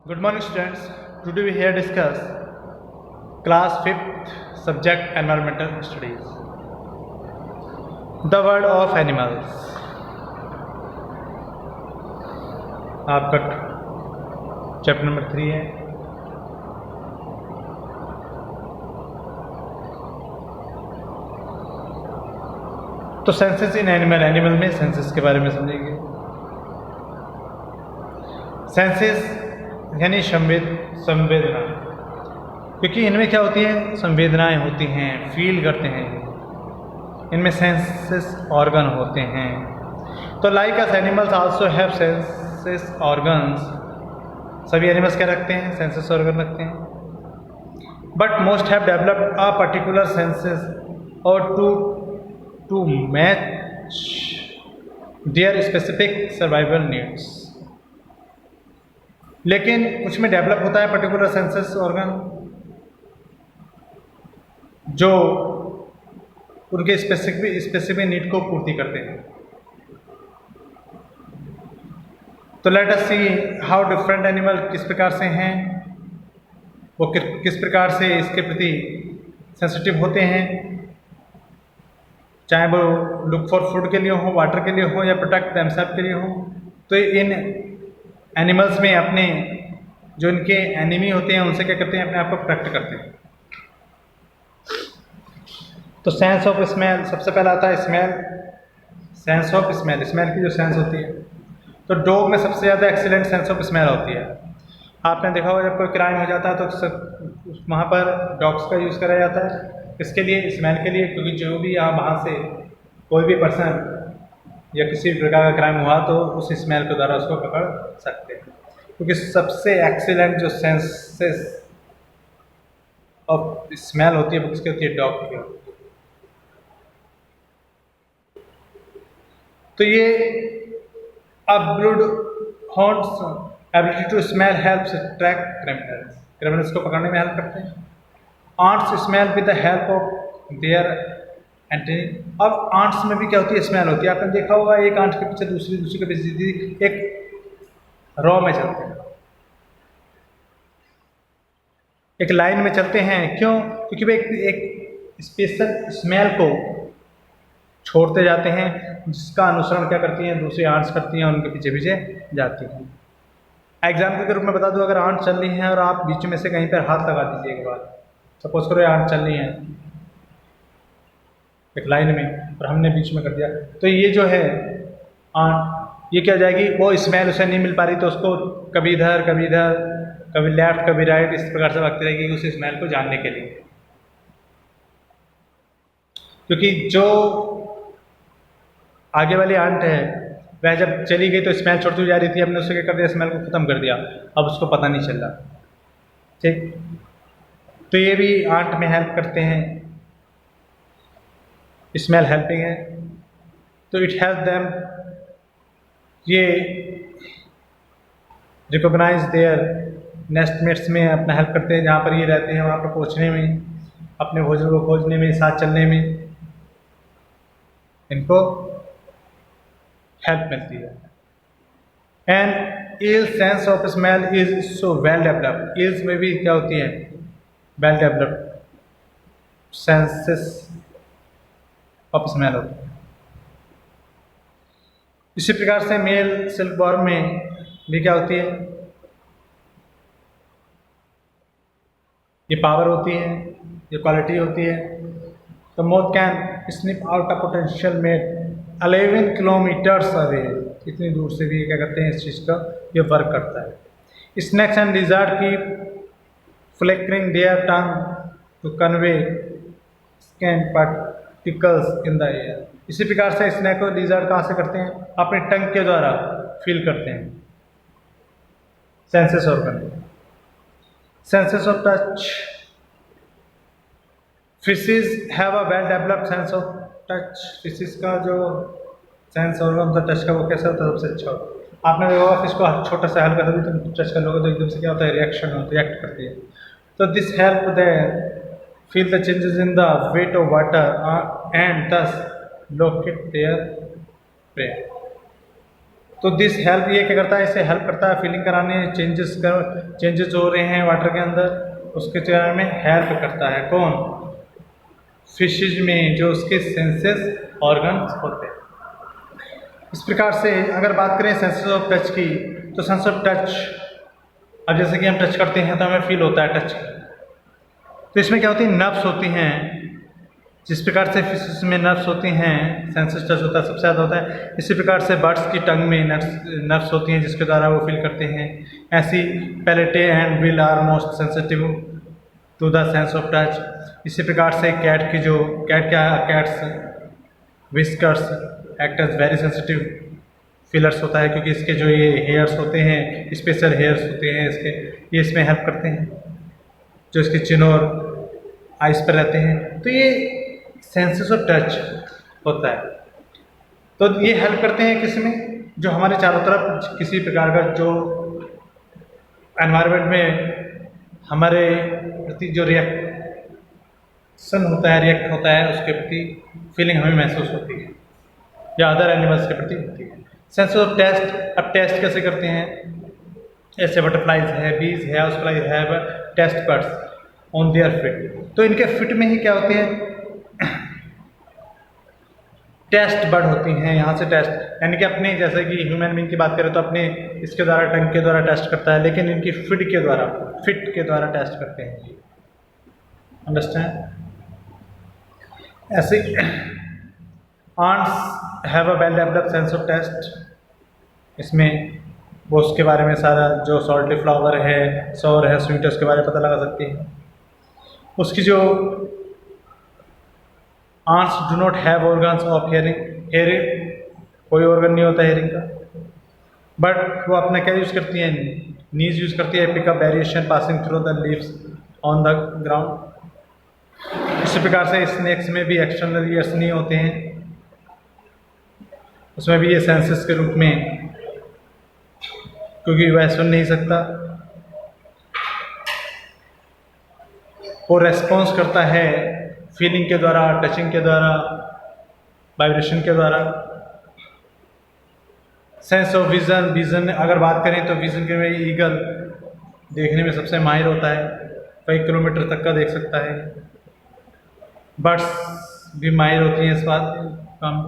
Good morning, students. Today we here discuss class 5th subject environmental studies. The world of animals. आपका chapter number 3 है. तो senses in animal में senses के बारे में समझेंगे. सेंसेस यानी संवेदना, क्योंकि इनमें क्या होती है, संवेदनाएं होती हैं, फील करते हैं. इनमें सेंसेस ऑर्गन होते हैं. तो like us animals also have senses organs. सभी एनिमल्स क्या रखते हैं, सेंसेस ऑर्गन रखते हैं. But most have developed a particular senses और to match their specific survival needs. लेकिन कुछ में डेवलप होता है पर्टिकुलर सेंसेस ऑर्गन जो उनके स्पेसिफिक नीड को पूर्ति करते हैं. तो let us see how different animal किस प्रकार से हैं, वो किस प्रकार से इसके प्रति सेंसिटिव होते हैं, चाहे वो लुक फॉर फूड के लिए हो, वाटर के लिए हो, या प्रोटेक्ट देमसेल्फ के लिए हो. तो इन एनिमल्स में अपने जो इनके एनिमी होते हैं उनसे क्या करते हैं, अपने आप को प्रोटेक्ट करते हैं. तो सेंस ऑफ स्मेल सबसे पहला आता है. सेंस ऑफ स्मेल की जो सेंस होती है, तो डॉग में सबसे ज़्यादा एक्सीलेंट सेंस ऑफ स्मेल होती है. आपने देखा होगा जब कोई क्राइम हो जाता है तो वहाँ पर डॉग्स का यूज़ करा जाता है. इसके लिए, स्मेल के लिए, क्योंकि जो भी आप वहाँ से कोई भी पर्सन या किसी प्रकार का क्राइम हुआ तो उस स्मेल के द्वारा उसको पकड़ सकते हैं. क्योंकि सबसे एक्सीलेंट जो सेंसेस ऑफ स्मेल होती है वो किसकी होती है, डॉग की होती है. तो ये bloodhounds ability to smell helps track criminals को पकड़ने में हेल्प करते हैं. Ants smell with the help of their antennae. अब आंट्स में भी क्या होती है, स्मेल होती है. आपने देखा होगा एक आंट के पीछे दूसरी के पीछे एक रॉ में चलते हैं, एक लाइन में चलते हैं. क्यों? क्योंकि वे एक स्पेशल स्मेल को छोड़ते जाते हैं, जिसका अनुसरण क्या करती हैं, दूसरी आंट्स करती हैं, उनके पीछे पीछे जाती हैं. एग्जाम्पल के रूप में बता दूं, अगर आंट चल रही है और आप बीच में से कहीं पर हाथ लगा दीजिए एक बार, सपोज करो आंट चल रही है एक लाइन में और हमने बीच में कर दिया, तो ये जो है आंट, ये क्या जाएगी, वो स्मेल उसे नहीं मिल पा रही तो उसको कभी इधर कभी लेफ्ट कभी राइट, इस प्रकार से भागती रहेगी उस स्मेल को जानने के लिए. क्योंकि जो आगे वाली आंट है वह जब चली गई तो स्मेल छोड़ती हुई जा रही थी, हमने उससे क्या कर दिया, स्मेल को ख़त्म कर दिया, अब उसको पता नहीं चल रहा. ठीक, तो ये भी आंट में हेल्प करते हैं, स्मेल हेल्पिंग है. तो इट हेल्प देम, ये रिकॉग्नाइज देयर नेस्टमेट्स में अपना हेल्प करते हैं, जहाँ पर ये रहते हैं वहाँ पर पहुँचने में, अपने भोजन को खोजने में, साथ चलने में इनको हेल्प मिलती है. And eel sense of smell is so well developed. Eels में भी क्या होती है, well developed senses of smell होती है. इसी प्रकार से मेल सिल्कवॉर्म में भी क्या होती है, ये पावर होती है, ये क्वालिटी होती है. तो moth can snip out a potential made 11 kilometres away. इतनी दूर से भी क्या करते हैं, इस चीज़ का ये वर्क करता है. स्नेक्स एंड लिज़ार्ड की flickering their tongue to convey स्कैन पार्टिकल्स इन द एयर. इसी प्रकार से स्नेक और लिज़ार्ड कहाँ से करते हैं, अपने टंग के द्वारा फील करते हैं. Senses organ. Senses of touch. Fishes have a well developed sense of touch. Fishes का जो सेंस ऑर्गन होता है टच का, वो कैसा होता है, सबसे अच्छा होता है. आपने देखा होगा फिश को छोटा सा हल्का सा भी तुम टच कर लोगे तो एकदम से क्या होता है, रिएक्ट करती है. तो this help they feel the changes in the weight of water and दस लोकेट देयर प्रे. तो दिस हेल्प, ये क्या करता है, इसे हेल्प करता है फीलिंग कराने, चेंजेस जो हो रहे हैं वाटर के अंदर उसके बारे में हेल्प करता है। कौन? फिशेज में जो उसके सेंसेस ऑर्गन्स होते हैं। इस प्रकार से अगर बात करें सेंसेस ऑफ टच की, तो सेंस ऑफ टच, अब जैसे कि हम टच करते हैं तो हमें फील होता है टच, तो इसमें क्या होती है, नर्व्स होती हैं। जिस प्रकार से फिशेस में नर्व्स होती हैं, सेंसेस टच होता है सबसे ज़्यादा होता है। इसी प्रकार से बर्ड्स की टंग में नर्व्स होती हैं जिसके द्वारा वो फील करते हैं। ऐसी palate and will are most sensitive to the sense of touch. इसी प्रकार से cats whiskers act as very sensitive feelers होता है, क्योंकि इसके जो ये हेयर्स होते हैं, स्पेशल हेयर्स होते हैं इसके, ये इसमें हेल्प करते हैं, जो इसके चिन और आइस पर रहते हैं। तो ये सेंसेस ऑफ टच होता है। तो ये हेल्प करते हैं किसमें, जो हमारे चारों तरफ किसी प्रकार का जो एनवायरनमेंट में हमारे प्रति जो रिएक्शन होता है, रिएक्ट होता है, उसके प्रति फीलिंग हमें महसूस होती है या अदर एनिमल्स के प्रति होती है। सेंस ऑफ टेस्ट, अब टेस्ट कैसे करते हैं, ऐसे बटरफ्लाइज है, बीज है, हाउसफ्लाई है, taste buds on their fit. तो इनके फिट में ही क्या होते हैं, टेस्ट बर्ड होती हैं। यहाँ से टेस्ट यानी कि अपने, जैसे कि ह्यूमन बीइंग की बात करें तो अपने इसके द्वारा, टंग के द्वारा टेस्ट करता है, लेकिन इनकी फिट के द्वारा टेस्ट करते हैं। अंडरस्टैंड? ऐसे ants have a well developed sense of taste. इसमें वो उसके बारे में सारा जो सॉल्टी फ्लावर है, सॉर है, स्वीट है, उसके बारे में पता लगा सकती है। उसकी जो ants do not have organs of hearing, कोई ऑर्गन नहीं होता हेयरिंग का, बट वो अपना क्या यूज़ करती हैं, नीज यूज़ करती है, pick up variation passing through the leaves on the ground. इसी प्रकार से स्नेक्स में भी एक्सटर्नल ईयर्स नहीं होते हैं, उसमें भी ये सेंसेस के रूप में, क्योंकि वह सुन नहीं सकता, वो रेस्पॉन्स करता है फीलिंग के द्वारा, टचिंग के द्वारा, वाइब्रेशन के द्वारा। सेंस ऑफ विजन अगर बात करें तो विजन के में ईगल देखने में सबसे माहिर होता है, कई किलोमीटर तक का देख सकता है। बर्ड्स भी माहिर होती हैं इस बात कम,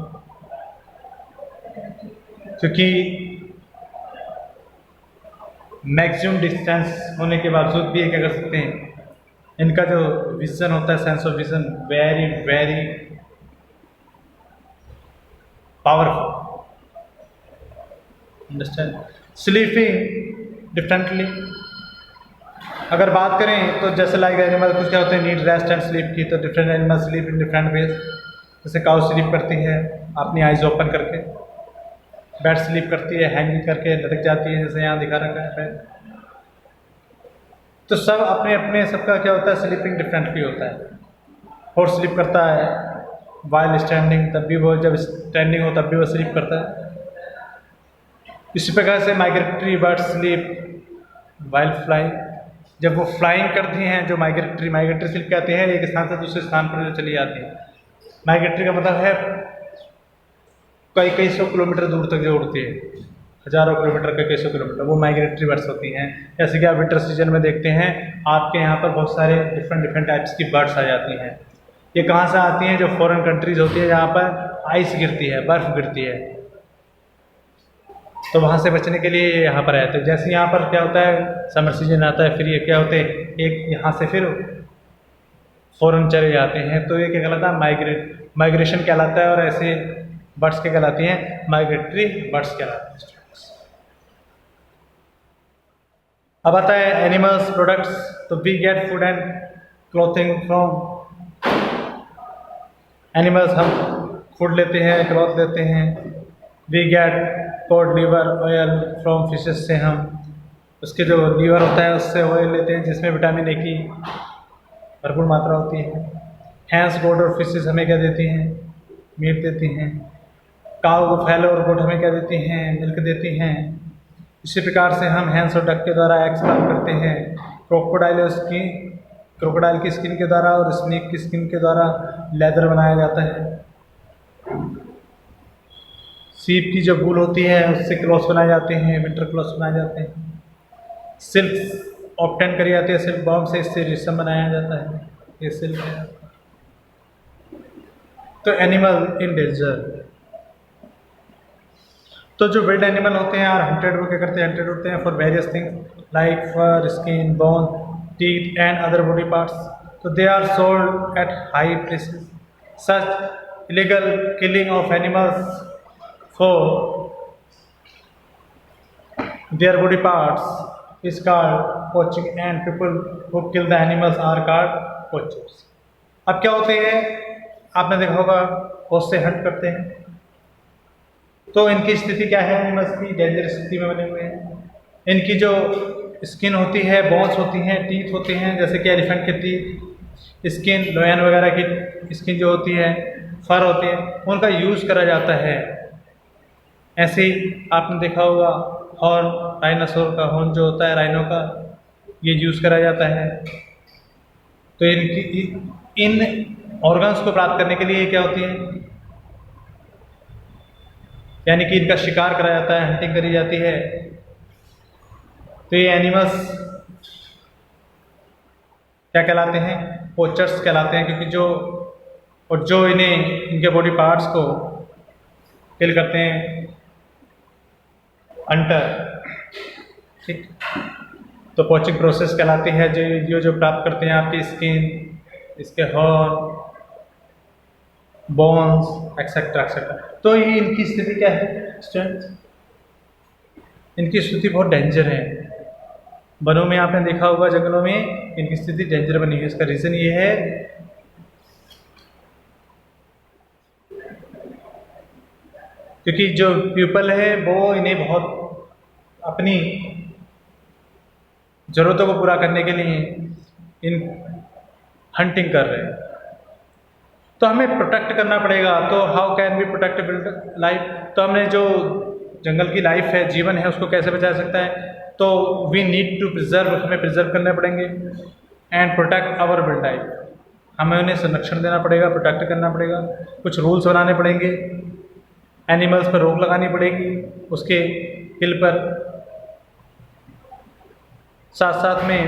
क्योंकि मैक्सिमम डिस्टेंस होने के बावजूद भी ये क्या कर सकते हैं, इनका जो विजन होता है, sense of vision, very very powerful. Understand? Sleeping differently अगर बात करें तो जैसे लाइक एनिमल कुछ क्या होते हैं, नीड रेस्ट एंड स्लीप की, तो different animal sleep in different ways. जैसे काउ स्लीप करती है अपनी आइज ओपन करके, बैट स्लीप करती है हैंगिंग करके, लटक जाती है, जैसे यहाँ दिखा रखा है। तो सब अपने अपने सबका क्या होता है, स्लीपिंग डिफरेंटली होता है। हॉर्स स्लीप करता है वाइल स्टैंडिंग, तब भी वो, जब स्टैंडिंग हो तब भी वो स्लीप करता है। इसी प्रकार से migratory bird sleep while fly, जब वो फ्लाइंग करती हैं, जो माइग्रेटरी स्लीप कहते हैं, एक स्थान से दूसरे स्थान पर जो चली जाती हैं। माइग्रेटरी का मतलब है कई सौ किलोमीटर दूर तक जो उड़ती है, हजारों किलोमीटर के, कई सौ किलोमीटर, वो माइग्रेटरी बर्ड्स होती हैं। जैसे कि आप विंटर सीजन में देखते हैं, आपके यहाँ पर बहुत सारे डिफरेंट टाइप्स की बर्ड्स आ जाती हैं। ये कहाँ से आती हैं, जो फॉरेन कंट्रीज होती है जहाँ पर आइस गिरती है, बर्फ़ गिरती है, तो वहाँ से बचने के लिए यहाँ पर आते हैं। जैसे यहाँ पर क्या होता है, समर सीजन आता है, फिर ये क्या होते हैं, एक यहाँ से फिर फॉरेन चले जाते हैं, तो ये क्या कहलाता है, माइग्रेशन कहलाता है। और ऐसे बर्ड्स क्या कहलाती हैं, माइग्रेटरी बर्ड्स कहलाते हैं। अब आता है एनिमल्स प्रोडक्ट्स। तो we get food and clothing from animals, हम फूड लेते हैं, क्लॉथ लेते हैं। We get cod liver oil from fishes, से हम उसके जो लीवर होता है उससे ऑयल लेते हैं, जिसमें विटामिन ए की भरपूर मात्रा होती है। हैंस, गोट और फिशेस हमें क्या देती हैं, मीट देती हैं। काऊ, फैलो और गोट हमें क्या देती हैं, मिल्क देती हैं। इसी प्रकार से हम हैंस और डक के द्वारा एग्स प्राप्त करते हैं। क्रोकोडाइल की स्किन के द्वारा और स्नेक की स्किन के द्वारा लेदर बनाया जाता है। सीप की जो वूल होती है उससे क्लॉथ्स बनाए जाते हैं, विंटर क्लॉथ्स बनाए जाते हैं। सिल्क ऑब्टेन करी जाती है सिल्क बॉम से, इससे रेशम बनाया जाता है, ये सिल्क है। तो एनिमल इन डेंजर, तो जो विल्ड एनिमल होते हैं आर हंटेड, वो क्या करते हैं, हंटेड होते हैं for various things like fur, skin, bone, teeth and other body parts. तो they are sold at high places. Such illegal killing of animals for their body parts is called poaching and people who kill the animals are called poachers. अब क्या होते हैं, आपने देखा होगा बहुत से हंट करते हैं, तो इनकी स्थिति क्या है, एनिमल्स की डेंजर स्थिति में बने हुए हैं। इनकी जो स्किन होती है, बोन्स होती हैं, टीथ होते हैं, जैसे कि एलिफेंट के टीथ, स्किन, लोयन वगैरह की स्किन जो होती है, फर होती है, उनका यूज़ करा जाता है। ऐसे ही आपने देखा होगा हॉर्न, डायनासोर का हॉर्न जो होता है, राइनो का, ये यूज़ करा जाता है। तो इनकी इन ऑर्गन्स को प्राप्त करने के लिए क्या होती है, यानी कि इनका शिकार करा जाता है, हंटिंग करी जाती है। तो ये एनिमल्स क्या कहलाते हैं, पोचर्स कहलाते हैं, क्योंकि जो इन्हें इनके बॉडी पार्ट्स को किल करते हैं, हंटर, ठीक। तो पोचिंग प्रोसेस कहलाती है जो प्राप्त करते हैं आपकी स्किन, इसके हॉर्न, बोन्स एक्सेट्रा एक्सेट्रा। तो ये इनकी स्थिति क्या है स्टूडेंट्स, इनकी स्थिति बहुत डेंजर है। वनों में आपने देखा होगा, जंगलों में इनकी स्थिति डेंजर बनी है। इसका रीज़न ये है क्योंकि जो पीपल है वो इन्हें बहुत अपनी ज़रूरतों को पूरा करने के लिए इन हंटिंग कर रहे हैं। तो हमें प्रोटेक्ट करना पड़ेगा। तो how can we protect wildlife, तो हमने जो जंगल की लाइफ है, जीवन है, उसको कैसे बचा सकता है, तो वी नीड टू प्रिजर्व, हमें प्रिजर्व करने पड़ेंगे and protect our wildlife, हमें उन्हें संरक्षण देना पड़ेगा, प्रोटेक्ट करना पड़ेगा, कुछ रूल्स बनाने पड़ेंगे, एनिमल्स पर रोक लगानी पड़ेगी, उसके किल पर, साथ साथ में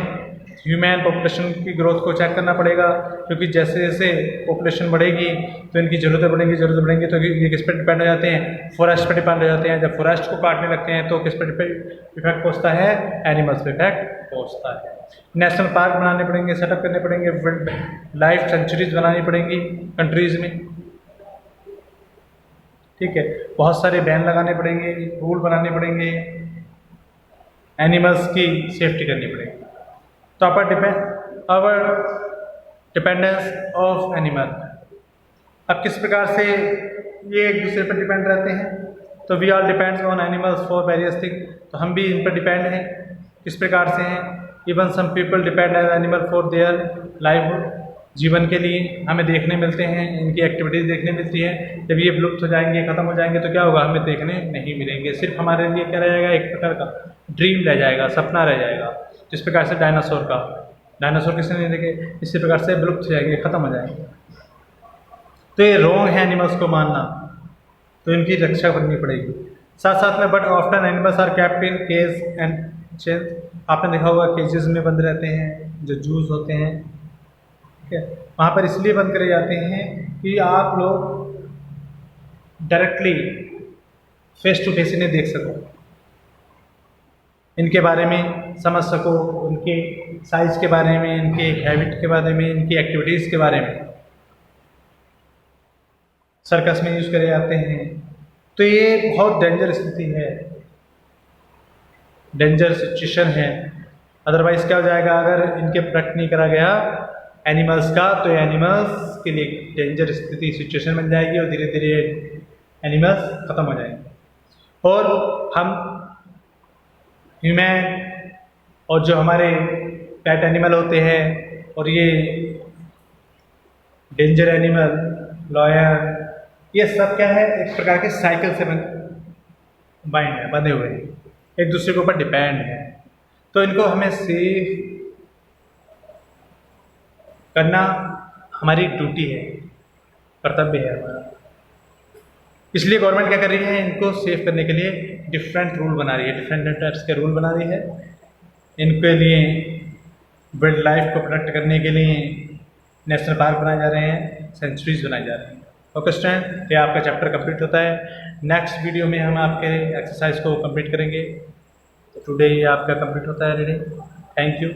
ह्यूमन पॉपुलेशन की ग्रोथ को चेक करना पड़ेगा, क्योंकि जैसे जैसे पॉपुलेशन बढ़ेगी तो इनकी ज़रूरतें बढ़ेंगी तो ये किस पर डिपेंड हो जाते हैं, फॉरेस्ट पर डिपेंड हो जाते हैं। जब फॉरेस्ट को काटने लगते हैं तो किस पर इफेक्ट पहुँचता है, एनिमल्स पर इफेक्ट पहुँचता है। नेशनल पार्क बनाने पड़ेंगे, सेटअप करने पड़ेंगे, विल्ड लाइफ सेंचुरीज बनानी पड़ेंगी कंट्रीज़ में, ठीक है। बहुत सारे बैन लगाने पड़ेंगे, रूल बनाने पड़ेंगे, एनिमल्स की सेफ्टी करनी पड़ेगी। तो अवर डिपेंडेंस ऑफ एनिमल, अब किस प्रकार से ये एक दूसरे पर डिपेंड रहते हैं, तो we are depends on animals for various thing, तो हम भी इन पर डिपेंड हैं। किस प्रकार से हैं, even some people depend on animal for their livelihood, जीवन के लिए हमें देखने मिलते हैं, इनकी एक्टिविटीज़ देखने मिलती है। जब ये विलुप्त हो जाएंगे, ख़त्म हो जाएंगे, तो क्या होगा, हमें देखने नहीं मिलेंगे। सिर्फ हमारे लिए क्या रह जाएगा, एक प्रकार का ड्रीम रह जाएगा, सपना रह जाएगा। जिस प्रकार से डायनासोर किसने नहीं देखे, इसी प्रकार से विलुप्त हो जाएंगे, ख़त्म हो जाएंगे। तो ये रॉन्ग है एनिमल्स को मारना, तो इनकी रक्षा करनी पड़ेगी। साथ साथ में but often animals are kept in cage and chains, आपने देखा होगा केजेस में बंद रहते हैं, जो जूस होते हैं, ठीक है, वहाँ पर इसलिए बंद करे जाते हैं कि आप लोग डायरेक्टली फेस टू फेस इन्हें देख सको, इनके बारे में समझ सको, उनके साइज़ के बारे में, इनके हैबिट के बारे में, इनकी एक्टिविटीज़ के बारे में। सर्कस में यूज़ करे जाते हैं। तो ये बहुत डेंजर स्थिति है, डेंजर सिचुएशन है। अदरवाइज़ क्या हो जाएगा, अगर इनके प्रोटेक्ट नहीं करा गया एनिमल्स का, तो एनिमल्स के लिए डेंजर स्थिति सिचुएशन बन जाएगी और धीरे धीरे एनिमल्स ख़त्म हो जाएंगे। और हम ह्यूमन और जो हमारे पेट एनिमल होते हैं और ये डेंजर एनिमल, लॉयन, ये सब क्या है, एक प्रकार के साइकिल से बाइंड है, बंधे हुए हैं, एक दूसरे के ऊपर डिपेंड है। तो इनको हमें सेफ करना हमारी ड्यूटी है, कर्तव्य है हमारा। इसलिए गवर्नमेंट क्या कर रही है, इनको सेव करने के लिए डिफरेंट रूल बना रही है, डिफरेंट टाइप्स के रूल बना रही है। इनके लिए वाइल्ड लाइफ को प्रोटेक्ट करने के लिए नेशनल पार्क बनाए जा रहे हैं, सेंचुरीज बनाए जा रहे हैं। ओके स्टूडेंट, ये आपका चैप्टर कंप्लीट होता है। नेक्स्ट वीडियो में हम आपके एक्सरसाइज को कंप्लीट करेंगे। टुडे ये आपका कंप्लीट होता है रीडिंग। Thank you.